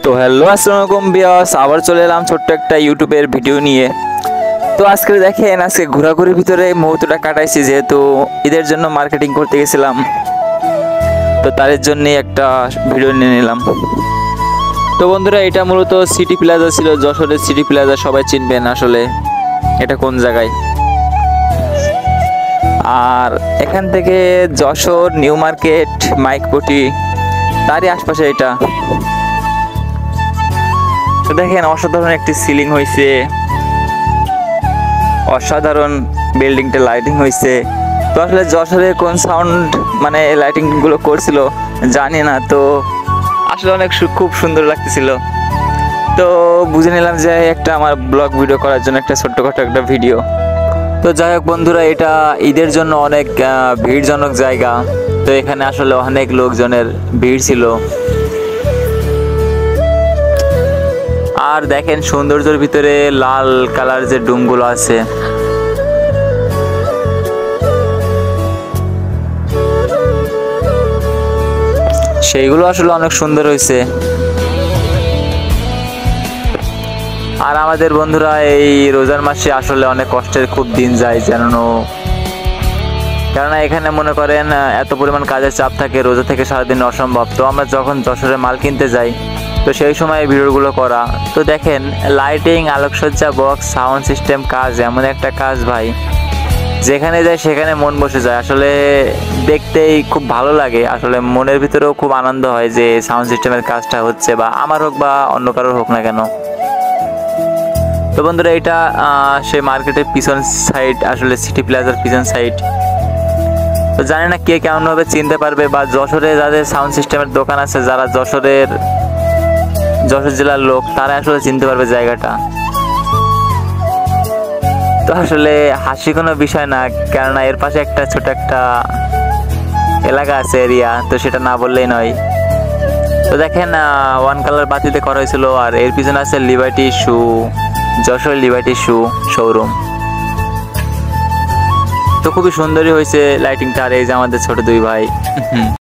তো হ্যালো আসসালামু আলাইকুম ভিউয়ার্স, আবার চলে এলাম ছোট্ট একটা ইউটিউবের ভিডিও নিয়ে। তো আজকে দেখেন, আজকে ঘোরাঘুরির ভিতরে মুহূর্তটা কাটাইছি, যেহেতু ঈদের জন্য মার্কেটিং করতে গেছিলাম, তো তার জন্যই একটা ভিডিও নিয়ে নিলাম। তো বন্ধুরা, এটা মূলত সিটি প্লাজা ছিল, যশোরের সিটি প্লাজা, সবাই চিনবেন আসলে এটা কোন জায়গায়। আর এখান থেকে যশোর নিউ মার্কেট, মাইকপটি, তারই আশপাশে এটা। তো দেখেন, অসাধারণ একটি সিলিং হয়েছে, অসাধারণ বিল্ডিংটা লাইটিং হয়েছে। তো আসলে যশোরে কোন সাউন্ড মানে লাইটিং গুলো করছিল জানি না, তো আসলে অনেক খুব সুন্দর লাগতেছিল। তো বুঝে নিলাম যে একটা আমার ব্লগ ভিডিও করার জন্য একটা ছোট্টখাটো একটা ভিডিও। তো যাই হোক বন্ধুরা, এটা ঈদের জন্য অনেক ভিড়জনক জায়গা, তো এখানে আসলে অনেক লোকজনের ভিড় ছিল। আর দেখেন, সৌন্দর্যের ভিতরে লাল কালার যে ডুমগুলো আছে, সেইগুলো আসলে অনেক সুন্দর হয়েছে। আর আমাদের বন্ধুরা এই রোজার মাসে আসলে অনেক কষ্টের খুব দিন যায় কেননা এখানে মনে করেন এত পরিমাণ কাজের চাপ থাকে, রোজা থেকে সারাদিন অসম্ভব। তো আমরা যখন যশোরে মাল কিনতে যাই, তো সেই সময় ভিডিওগুলো করা। তো দেখেন, লাইটিং, আলোকসজ্জা, বক্স, সাউন্ড সিস্টেম, কাজ এমন একটা কাজ ভাই, যেখানে যায় সেখানে মন বসে যায়। আসলে দেখতেই খুব ভালো লাগে, আসলে মনের ভিতরেও খুব আনন্দ হয় যে সাউন্ড সিস্টেমের কাজটা হচ্ছে, বা আমার হোক বা অন্য কারোর হোক না কেন। তো বন্ধুরা, এটা সে মার্কেটের পিছন সাইড, আসলে সিটি প্লাজার পিছন সাইড। তো জানি না কে কেমনভাবে চিনতে পারবে, বা যশোরে যাদের সাউন্ড সিস্টেমের দোকান আছে, যারা যশোর জেলার লোক, তারা আসলে চিনতে পারবে জায়গাটা। তো আসলে হাসি কোনো বিষয় না, কেননা এর পাশে একটা ছোট একটা এলাকা আছে, এরিয়া, তো সেটা না বললেই নয়। তো দেখেন, ওয়ান কালার বাতিতে করা হয়েছিল, আর এর পিছনে আছে লিবার্টি শু, যশোর লিবার্টি শু শোরুম। তো খুবই সুন্দরই হয়েছে লাইটিংটা। আর এই যে আমাদের ছোট দুই ভাই